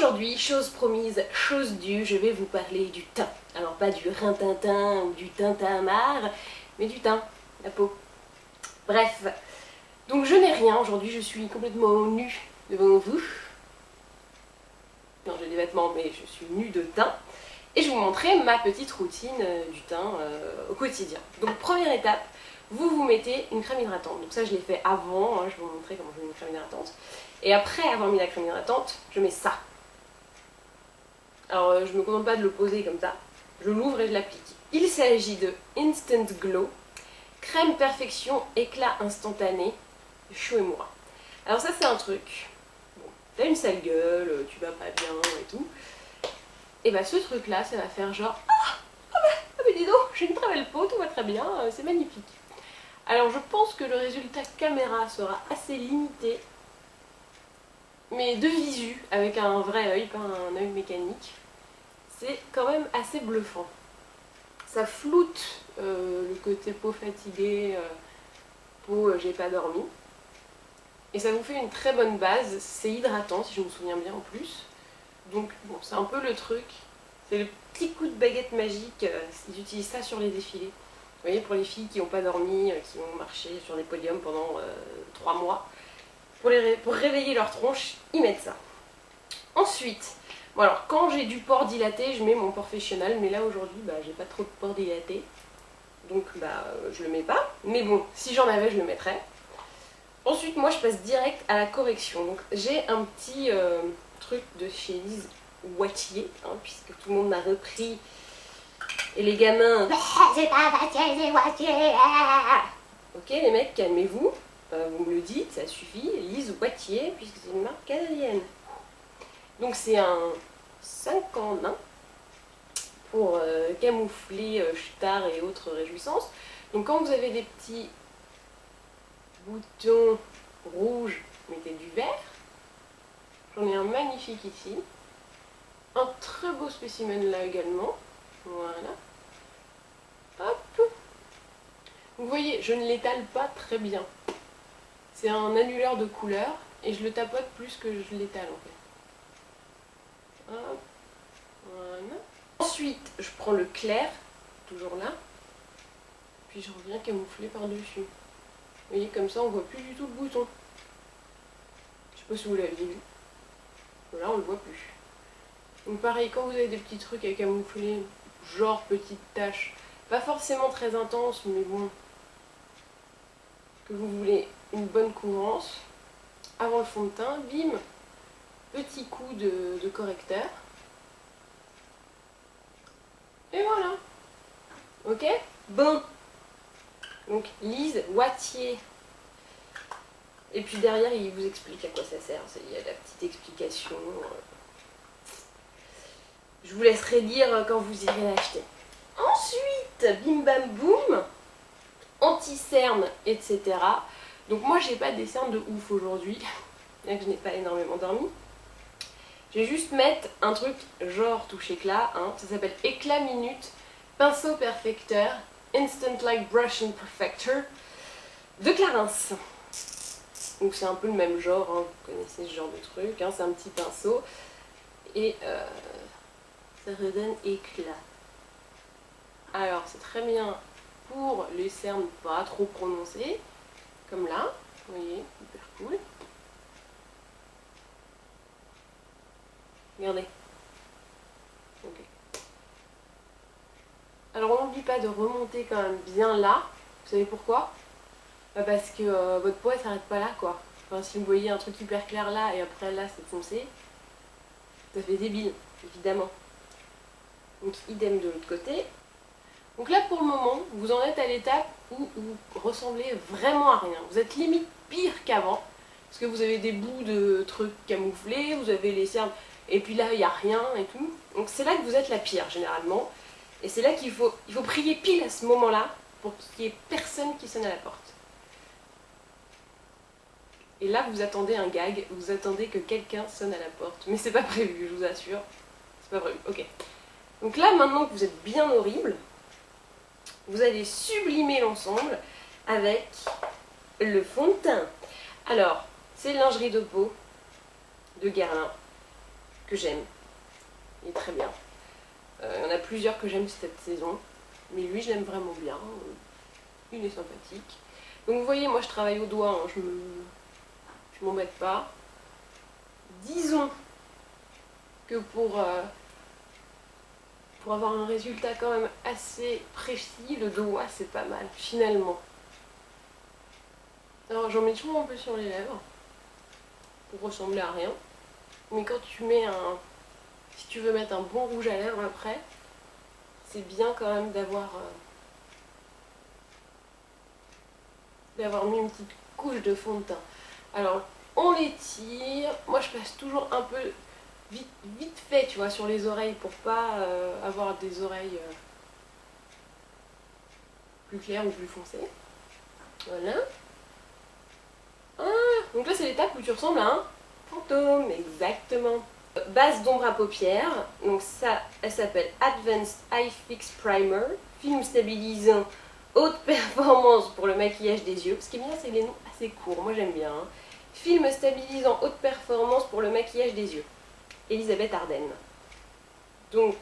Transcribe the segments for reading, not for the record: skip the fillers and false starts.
Aujourd'hui, chose promise, chose due, je vais vous parler du teint. Alors pas du rintintin ou du tintamarre, mais du teint, la peau. Bref, donc je n'ai rien aujourd'hui, je suis complètement nue devant vous. Non, j'ai des vêtements, mais je suis nue de teint. Et je vais vous montrer ma petite routine du teint au quotidien. Donc première étape, vous mettez une crème hydratante. Donc ça je l'ai fait avant, je vais vous montrer comment je mets une crème hydratante. Et après avoir mis la crème hydratante, je mets ça. Alors je ne me contente pas de le poser comme ça, je l'ouvre et je l'applique. Il s'agit de Instant Glow, crème perfection éclat instantané, Chou et Moura. Alors ça c'est un truc, bon, t'as une sale gueule, tu vas pas bien et tout. Et bah ce truc là, ça va faire genre ah mais dis donc, j'ai une très belle peau, tout va très bien, c'est magnifique. Alors je pense que le résultat caméra sera assez limité, mais de visu, avec un vrai œil, pas un œil mécanique, c'est quand même assez bluffant. Ça floute le côté peau fatiguée, peau j'ai pas dormi. Et ça vous fait une très bonne base, c'est hydratant si je me souviens bien en plus. Donc bon, c'est un peu le truc, c'est le petit coup de baguette magique, ils utilisent ça sur les défilés. Vous voyez, pour les filles qui n'ont pas dormi, qui ont marché sur des podiums pendant 3 mois, pour réveiller leur tronche, ils mettent ça. Ensuite, bon alors quand j'ai du port dilaté, je mets mon Porefessional, mais là aujourd'hui, bah, j'ai pas trop de port dilaté, donc bah je le mets pas. Mais bon, si j'en avais, je le mettrais. Ensuite, moi je passe direct à la correction. Donc j'ai un petit truc de chez Lise Wattier, puisque tout le monde m'a repris. Et les gamins, c'est pas Wattier, c'est Wattier. Ok les mecs, calmez-vous, vous me le dites, ça suffit. Lise Wattier, puisque c'est une marque canadienne. Donc c'est un 5 en 1 pour camoufler chutards et autres réjouissances. Donc quand vous avez des petits boutons rouges, mettez du vert. J'en ai un magnifique ici. Un très beau spécimen là également. Voilà. Hop. Vous voyez, je ne l'étale pas très bien. C'est un annuleur de couleur et je le tapote plus que je l'étale en fait. Hop. Voilà. Ensuite, je prends le clair, toujours là. Puis je reviens camoufler par-dessus. Vous voyez, comme ça on voit plus du tout le bouton. Je sais pas si vous l'avez vu. Là on le voit plus. Donc pareil, quand vous avez des petits trucs à camoufler, genre petites taches, pas forcément très intenses, mais bon, que vous voulez une bonne couvrance, avant le fond de teint, bim, petit coup de correcteur. Et voilà. Ok? Bon. Donc Lise Wattier. Et puis derrière, il vous explique à quoi ça sert. Il y a la petite explication. Je vous laisserai lire quand vous irez l'acheter. Ensuite, bim bam boum, anti-cerne, etc. Donc moi, j'ai pas des cernes de ouf aujourd'hui, bien que je n'ai pas énormément dormi. Je vais juste mettre un truc genre touche éclat. Ça s'appelle Éclat Minute, pinceau perfecteur, Instant Light Brush and Perfector de Clarins. Donc c'est un peu le même genre, vous connaissez ce genre de truc, c'est un petit pinceau et ça redonne éclat. Alors c'est très bien pour les cernes pas trop prononcées, comme là, vous voyez, hyper cool. Regardez. Ok. Alors on n'oublie pas de remonter quand même bien là, vous savez pourquoi ? Parce que votre peau elle s'arrête pas là quoi. Enfin, si vous voyez un truc hyper clair là et après là c'est foncé, ça fait débile, évidemment. Donc idem de l'autre côté. Donc là pour le moment, vous en êtes à l'étape où vous ressemblez vraiment à rien. Vous êtes limite pire qu'avant, parce que vous avez des bouts de trucs camouflés, vous avez les cernes, et puis là il n'y a rien et tout. Donc c'est là que vous êtes la pire généralement. Et c'est là qu'il faut prier pile à ce moment-là pour qu'il n'y ait personne qui sonne à la porte. Et là, vous attendez un gag, vous attendez que quelqu'un sonne à la porte. Mais c'est pas prévu, je vous assure. C'est pas prévu, ok. Donc là, maintenant que vous êtes bien horrible, vous allez sublimer l'ensemble avec le fond de teint. Alors, c'est lingerie de peau de Guerlain. que j'aime. Il est très bien. Il y en a plusieurs que j'aime cette saison, mais lui je l'aime vraiment bien. Il est sympathique. Donc vous voyez, moi je travaille au doigt, hein, je m'embête pas. Disons que pour avoir un résultat quand même assez précis, le doigt c'est pas mal, finalement. Alors j'en mets toujours un peu sur les lèvres, pour ressembler à rien. Mais quand tu mets si tu veux mettre un bon rouge à lèvres après, c'est bien quand même d'avoir mis une petite couche de fond de teint. Alors on les tire, moi je passe toujours un peu vite fait, tu vois, sur les oreilles pour pas avoir des oreilles plus claires ou plus foncées. Voilà. Ah, donc là c'est l'étape où tu ressembles à un fantôme, exactement. Base d'ombre à paupières, donc ça, elle s'appelle Advanced Eye Fix Primer, film stabilisant haute performance pour le maquillage des yeux. Ce qui est bien, c'est les noms assez courts, moi j'aime bien. Hein. Film stabilisant haute performance pour le maquillage des yeux. Elisabeth Arden. Donc,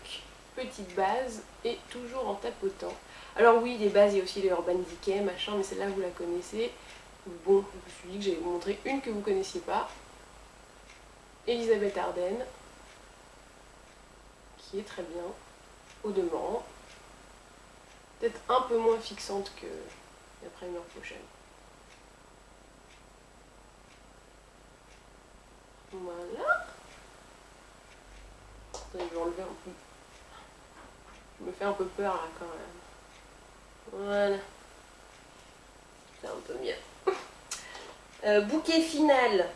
petite base et toujours en tapotant. Alors oui, les bases, il y a aussi les Urban Decay, machin, mais celle-là vous la connaissez. Bon, je me suis dit que j'allais vous montrer une que vous connaissiez pas. Elisabeth Arden, qui est très bien, au demeurant. Peut-être un peu moins fixante que la Primer Potion. Voilà. Attendez, je vais enlever un peu. Je me fais un peu peur là quand même. Voilà. C'est un peu mieux. Bouquet final.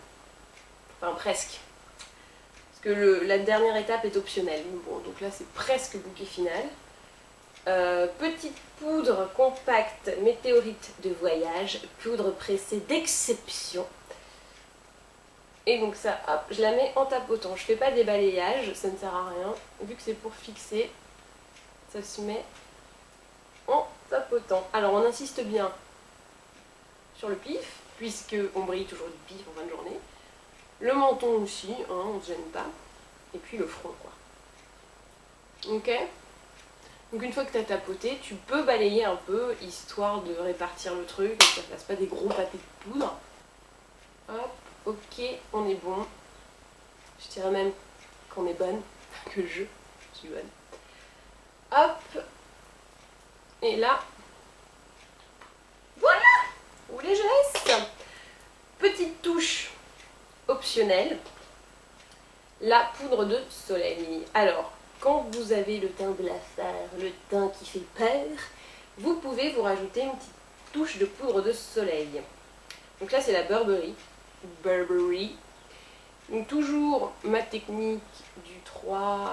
Enfin presque. Parce que la dernière étape est optionnelle. Bon, donc là c'est presque bouquet final. Petite poudre compacte météorite de voyage. Poudre pressée d'exception. Et donc ça, hop, je la mets en tapotant. Je fais pas des balayages, ça ne sert à rien. Vu que c'est pour fixer, ça se met en tapotant. Alors on insiste bien sur le pif, puisque on brille toujours du pif en fin de journée. Le menton aussi, hein, on ne se gêne pas. Et puis le front, quoi. Ok? Donc une fois que tu as tapoté, tu peux balayer un peu, histoire de répartir le truc, et que ça ne fasse pas des gros pâtés de poudre. Hop. Ok, on est bon. Je dirais même qu'on est bonne, que je suis bonne. Hop. Et là, voilà. Où les je laisse. Petite touche optionnelle. La poudre de soleil. Alors, quand vous avez le teint blafard, le teint qui fait peur, vous pouvez vous rajouter une petite touche de poudre de soleil. Donc là, c'est la Burberry. Donc toujours ma technique du 3E.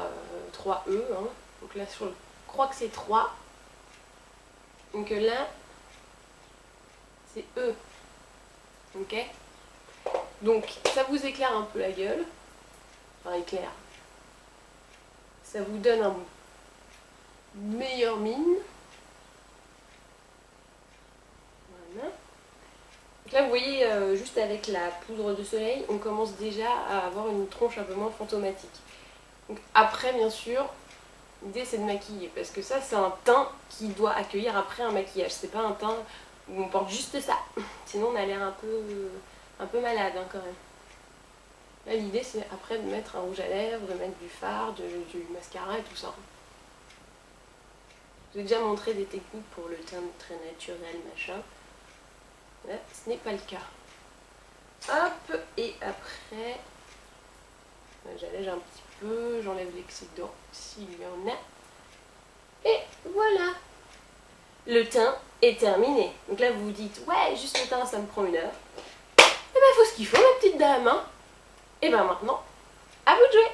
Hein. Donc là, je crois que c'est 3. Donc là, c'est E. Ok? Donc ça vous éclaire un peu la gueule. Enfin, éclaire. Ça vous donne un meilleur mine. Voilà. Donc là, vous voyez, juste avec la poudre de soleil, on commence déjà à avoir une tronche un peu moins fantomatique. Donc après, bien sûr, l'idée c'est de maquiller, parce que ça, c'est un teint qui doit accueillir après un maquillage. C'est pas un teint où on porte juste ça. Sinon, on a l'air un peu malade, hein, quand même. Là, l'idée, c'est après de mettre un rouge à lèvres, de mettre du fard, du mascara et tout ça. Je vous ai déjà montré des techniques pour le teint très naturel, machin. Là, ce n'est pas le cas. Hop, et après, j'allège un petit peu, j'enlève l'excédent s'il y en a. Et voilà, le teint est terminé. Donc là, vous vous dites, ouais, juste le teint, ça me prend 1 heure. Et ben, il faut ce qu'il faut, ma petite dame, hein. Et ben maintenant, à vous de jouer.